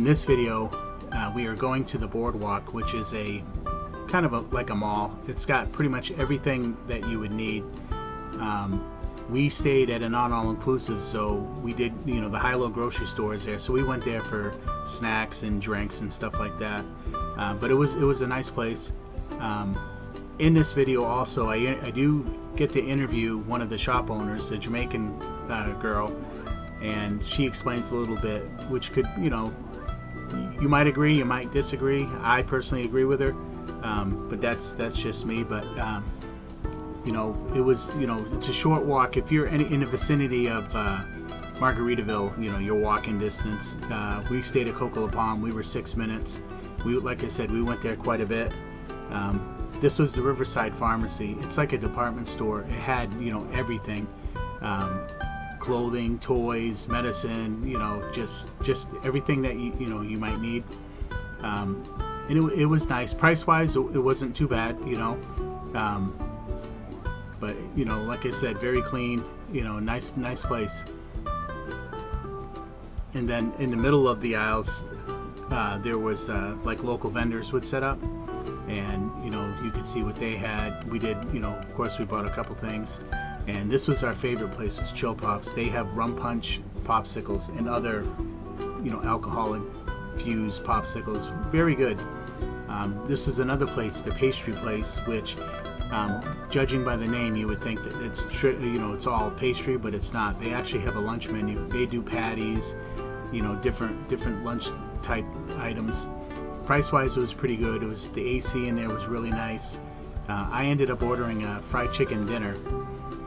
this video, we are going to the Boardwalk, which is a kind of like a mall. It's got pretty much everything that you would need. We stayed at a non-all-inclusive, so we did, you know, the high-low grocery stores there. So we went there for snacks and drinks and stuff like that. But it was a nice place. In this video also, I do get to interview one of the shop owners, a Jamaican girl, and she explains a little bit, which could, you know, you might agree, you might disagree. I personally agree with her, but that's just me. But you know, it was, you know, it's a short walk. If you're in the vicinity of Margaritaville, you know, you're walking distance. We stayed at Coco La Palm. We were 6 minutes. Like I said, we went there quite a bit. This was the Riverside Pharmacy. It's like a department store. It had, you know, everything. Clothing, toys, medicine, you know, just everything that you know you might need. And it was nice. Price-wise, it wasn't too bad, you know. But you know, like I said, very clean, you know, nice place. And then in the middle of the aisles, there was like local vendors would set up, and you know, you could see what they had. We did, you know, of course, we bought a couple things. And this was our favorite place, was Chill Pops. They have rum punch popsicles and other, you know, alcoholic fused popsicles. Very good. This was another place, the pastry place, which, judging by the name, you would think that it's, you know, it's all pastry, but it's not. They actually have a lunch menu. They do patties, you know, different lunch type items. Price-wise, it was pretty good. It was, the AC in there was really nice. I ended up ordering a fried chicken dinner,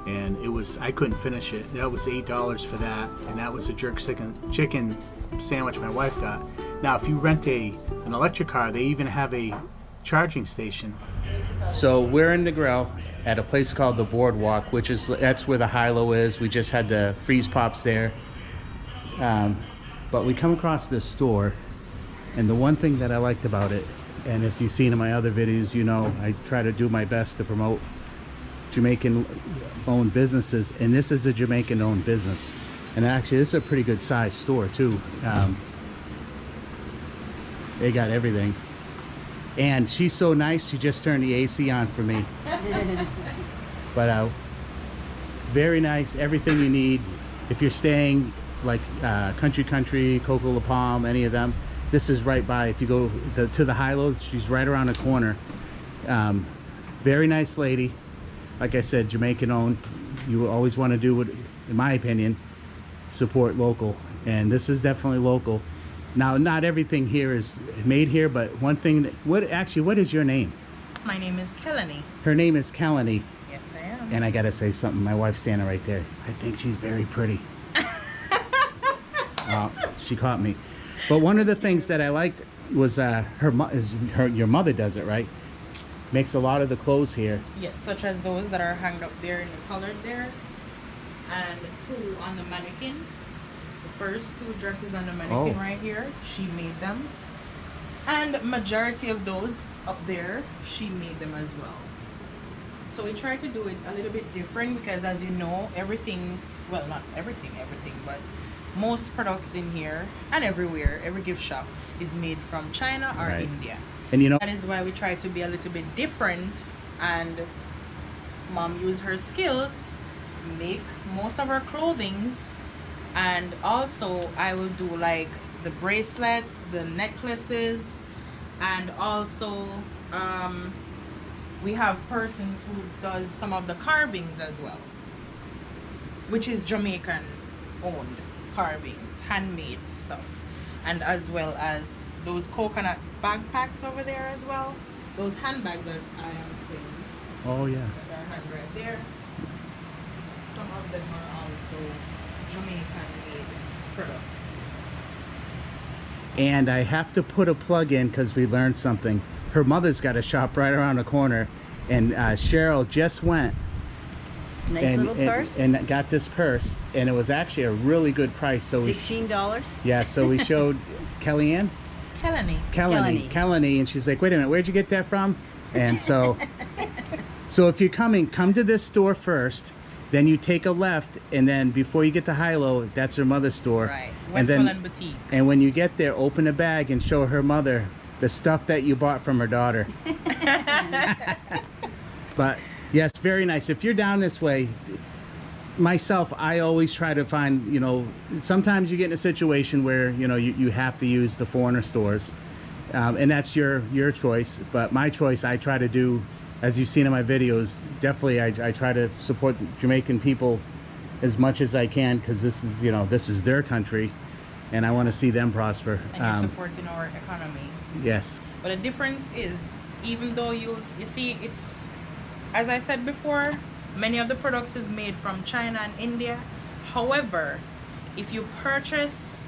and it was, I couldn't finish it. That was $8 for that, and that was a jerk chicken sandwich my wife got. Now, if you rent an electric car, they even have a charging station. So we're in Negril at a place called the Boardwalk, which is, that's where the high-low is. We just had the freeze pops there. But we come across this store, and the one thing that I liked about it, and if you've seen in my other videos, you know I try to do my best to promote Jamaican-owned businesses, and this is a Jamaican-owned business. And actually, this is a pretty good sized store too. They got everything. And she's so nice, she just turned the AC on for me. But very nice, everything you need. If you're staying like Country, Coco La Palm, any of them, this is right by. If you go to the high-low, she's right around the corner. Very nice lady. Like I said, Jamaican owned. You always want to do what, in my opinion, support local. And this is definitely local. Now, not everything here is made here, but one thing that, what is your name? My name is Kelani. Her name is Kelani. Yes, I am. And I gotta say something, my wife's standing right there. I think she's very pretty. She caught me. But one of the things that I liked was your mother does it, right? Makes a lot of the clothes here. Yes, such as those that are hung up there in the colored there, and two on the mannequin. The first two dresses on the mannequin right here, she made them, and majority of those up there, she made them as well. So we tried to do it a little bit different because, as you know, everything, well, not everything, but most products in here and everywhere, every gift shop is made from China or India. And you know, that is why we try to be a little bit different, and Mom used her skills, make most of her clothings, and also I will do like the bracelets, the necklaces, and also we have persons who does some of the carvings as well, which is Jamaican owned carvings, handmade stuff, and as well as those coconut backpacks over there as well. Those handbags, as I am saying. Oh yeah. That are hung right there. Some of them are also Jamaican-made products. And I have to put a plug in because we learned something. Her mother's got a shop right around the corner, and Cheryl just went little purse, and got this purse, and it was actually a really good price. So $16. Yeah, so we showed Kellyanne. Kelani, and she's like, wait a minute, where'd you get that from? And so so if you're coming, come to this store first, Then you take a left, and then before you get to Hilo, that's her mother's store. Right, And then, Westmoreland Boutique. and when you get there, open a bag and show her mother the stuff that you bought from her daughter. But yes, very nice. If you're down this way, myself, I always try to find, you know, sometimes you get in a situation where, you know, you have to use the foreigner stores, and that's your choice. But my choice, I try to do, as you've seen in my videos, definitely I try to support the Jamaican people as much as I can, because this is, you know, this is their country, and I want to see them prosper. And you're supporting our economy. Yes. But the difference is, even though you see, it's, as I said before, many of the products is made from China and India. However, if you purchase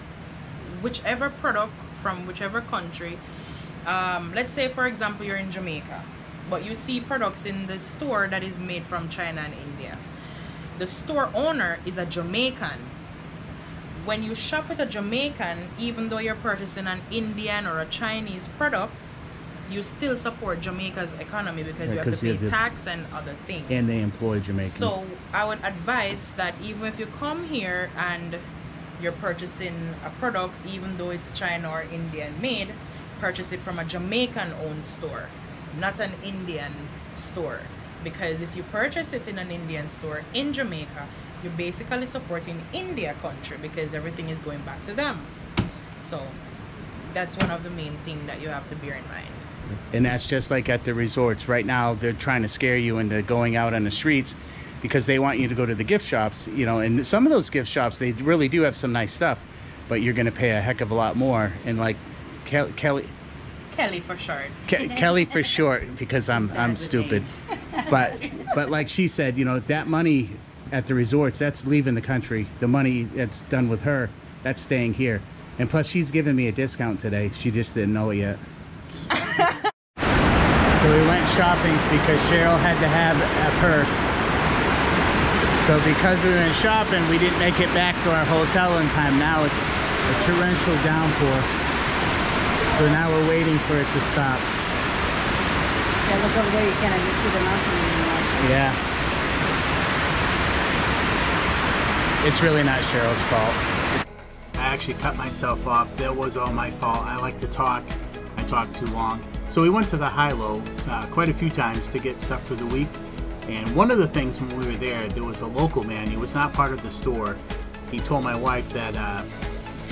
whichever product from whichever country, let's say for example you're in Jamaica, but you see products in the store that is made from China and India, the store owner is a Jamaican. When you shop with a Jamaican, even though you're purchasing an Indian or a Chinese product, you still support Jamaica's economy, because you have to pay tax and other things. And they employ Jamaicans. So I would advise that even if you come here and you're purchasing a product, even though it's China or Indian made, purchase it from a Jamaican owned store, not an Indian store. Because if you purchase it in an Indian store in Jamaica, you're basically supporting India country, because everything is going back to them. So that's one of the main things that you have to bear in mind. And that's just like at the resorts. Right now, they're trying to scare you into going out on the streets, because they want you to go to the gift shops, you know, and some of those gift shops, they really do have some nice stuff, but you're going to pay a heck of a lot more. And like Kelly for short. Kelly for short, because I'm stupid. But like she said, you know, that money at the resorts, that's leaving the country. The money that's done with her, that's staying here. And plus, she's giving me a discount today. She just didn't know it yet. So we went shopping because Cheryl had to have a purse. So because we went shopping, we didn't make it back to our hotel in time. Now it's a torrential downpour. So now we're waiting for it to stop. Yeah, look over there, you can't even see the mountain anymore. Yeah. It's really not Cheryl's fault. I actually cut myself off. That was all my fault. I like to talk. I talk too long. So we went to the high-low quite a few times to get stuff for the week. And one of the things when we were there was a local man. He was not part of the store. He told my wife that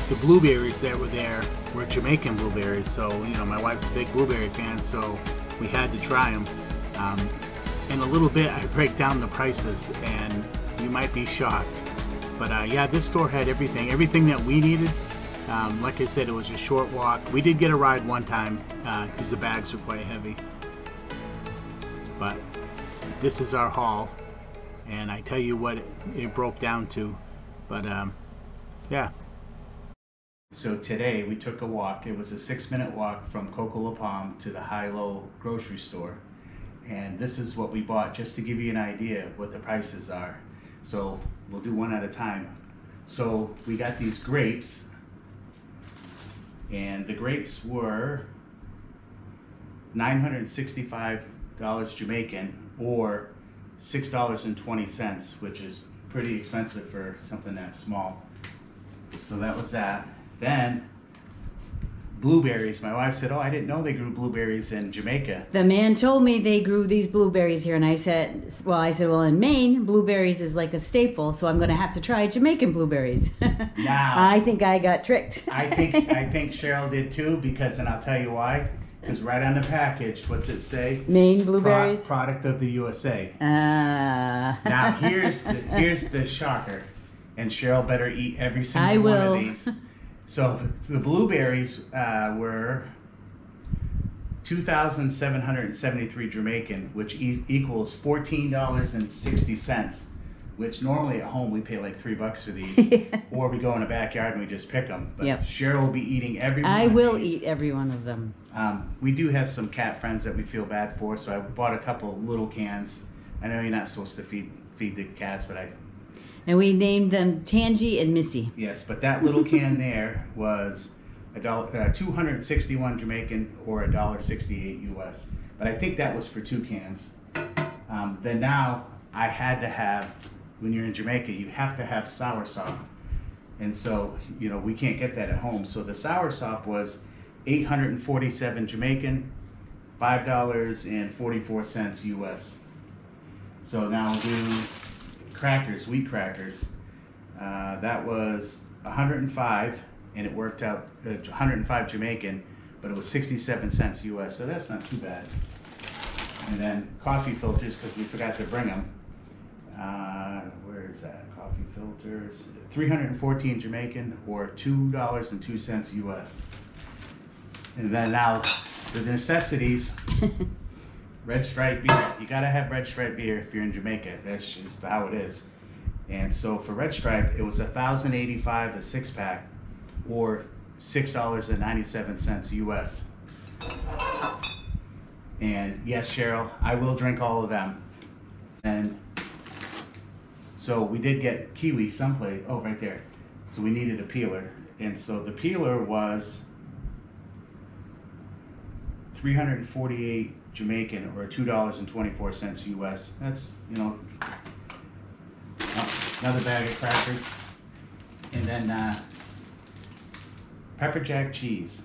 the blueberries that were there were Jamaican blueberries. So, you know, my wife's a big blueberry fan, so we had to try them. In a little bit, I break down the prices, and you might be shocked. But yeah, this store had everything that we needed. Like I said, it was a short walk. We did get a ride one time because the bags were quite heavy. But this is our haul, and I tell you what it broke down to. But yeah. So today we took a walk. It was a 6-minute walk from Coco La Palm to the High-Low grocery store. And this is what we bought, just to give you an idea what the prices are. So we'll do one at a time. So we got these grapes, and the grapes were $965 Jamaican, or $6.20, which is pretty expensive for something that small. So that was that. Then blueberries. My wife said, "Oh, I didn't know they grew blueberries in Jamaica." The man told me they grew these blueberries here, and I said, well, in Maine, blueberries is like a staple, so I'm going to have to try Jamaican blueberries. Now, I think I got tricked. I think Cheryl did too, because, and I'll tell you why. Because right on the package, what's it say? Maine blueberries. Product of the USA. Now here's the shocker, and Cheryl better eat every single one of these. So the blueberries were 2,773 Jamaican, which equals $14.60, which normally at home we pay like $3 for these, or we go in the backyard and we just pick them. But yep. Cheryl will be eating every one of these. I will eat every one of them. We do have some cat friends that we feel bad for, so I bought a couple little cans. I know you're not supposed to feed the cats, but and we named them Tangy and Missy. Yes, but that little can there was $261 Jamaican, or $1.68 US. But I think that was for 2 cans. Then now I had to have when you're in Jamaica, you have to have soursop. And so, you know, we can't get that at home. So the soursop was 847 Jamaican, $5.44 US. So now we'll do crackers, wheat crackers. That was 105, and it worked out 105 Jamaican, but it was 67 cents US, so that's not too bad. And then coffee filters, because we forgot to bring them. Where is that? Coffee filters, 314 Jamaican, or $2.02 US. And then now, the necessities, Red Stripe beer. You gotta have Red Stripe beer if you're in Jamaica. That's just how it is. And so for Red Stripe, it was $1,085 a 6-pack, or $6.97 US. And yes, Cheryl, I will drink all of them. And so we did get kiwi someplace. Oh, right there. So we needed a peeler, and so the peeler was 348 Jamaican, or $2.24 US. That's, you know, another bag of crackers, and then pepper jack cheese.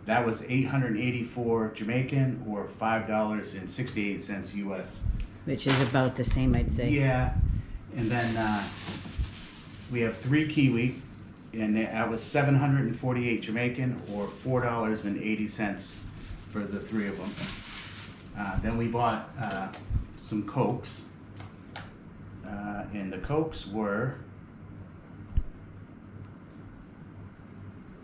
That was 884 Jamaican, or $5.68 US. Which is about the same, I'd say. Yeah, and then we have 3 kiwi, and that was 748 Jamaican, or $4.80 for the 3 of them. Then we bought some Cokes, and the Cokes were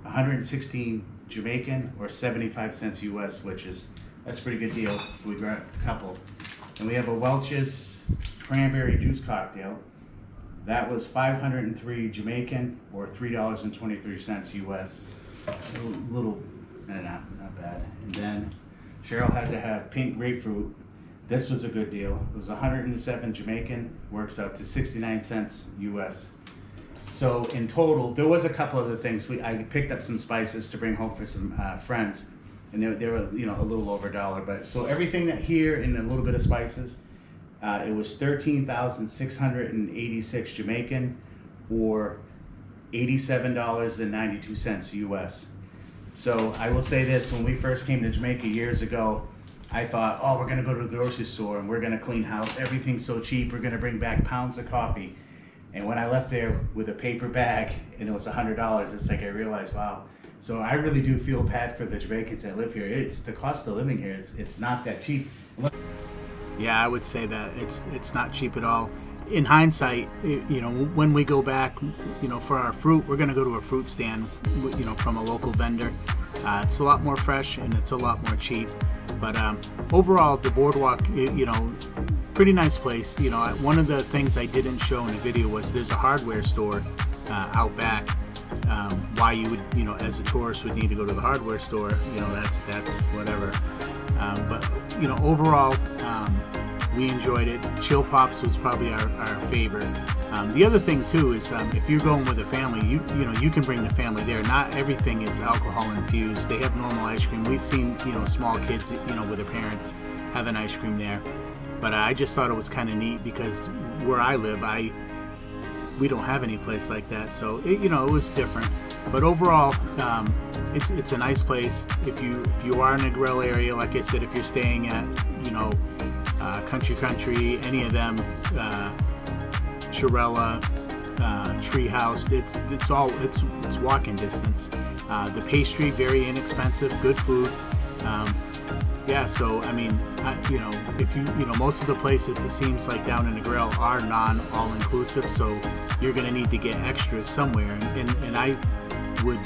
116 Jamaican, or 75 cents US, that's a pretty good deal. So we grabbed a couple. And we have a Welch's cranberry juice cocktail. That was 503 Jamaican, or $3.23 US. A little, not bad. And then Cheryl had to have pink grapefruit. This was a good deal. It was 107 Jamaican, works out to 69 cents US. So in total, there was a couple other things. I picked up some spices to bring home for some friends, and they were, you know, a little over $1. But so everything that here and a little bit of spices, it was 13,686 Jamaican, or $87.92 US. So I will say this: when we first came to Jamaica years ago, I thought, oh, we're gonna go to the grocery store and we're gonna clean house. Everything's so cheap. We're gonna bring back pounds of coffee. And when I left there with a paper bag and it was $100, it's like I realized, wow. So I really do feel bad for the Jamaicans that live here. It's the cost of living here. It's not that cheap. Yeah, I would say that it's not cheap at all. In hindsight, you know, when we go back, you know, for our fruit, we're going to go to a fruit stand, you know, from a local vendor. It's a lot more fresh and it's a lot more cheap. But overall, the Boardwalk, you know, pretty nice place. You know, one of the things I didn't show in the video was there's a hardware store out back. Why you would, you know, as a tourist would need to go to the hardware store, you know, that's whatever. But you know, overall, we enjoyed it. Chill Pops was probably our favorite. The other thing too is if you're going with a family, you know, you can bring the family there. Not everything is alcohol infused. They have normal ice cream. We've seen, you know, small kids, you know, with their parents having ice cream there. But I just thought it was kind of neat because where I live, we don't have any place like that. So you know, it was different. But overall, it's a nice place. If you are in the Negril area, like I said, if you're staying at, you know, Country, any of them, Shirella, Treehouse, it's walking distance. The pastry, very inexpensive, good food. Yeah, so I mean, you know, if you know, most of the places it seems like down in the Negril are all-inclusive, so you're gonna need to get extras somewhere, and I would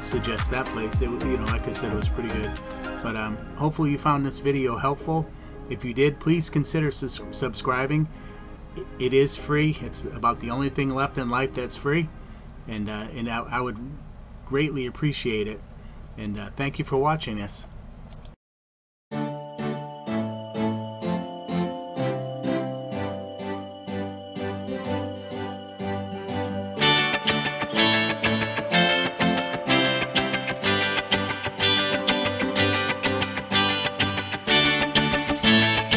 suggest that place. You know, like I said, it was pretty good. But hopefully you found this video helpful. If you did, please consider subscribing. It is free. It's about the only thing left in life that's free, and I would greatly appreciate it. And thank you for watching this.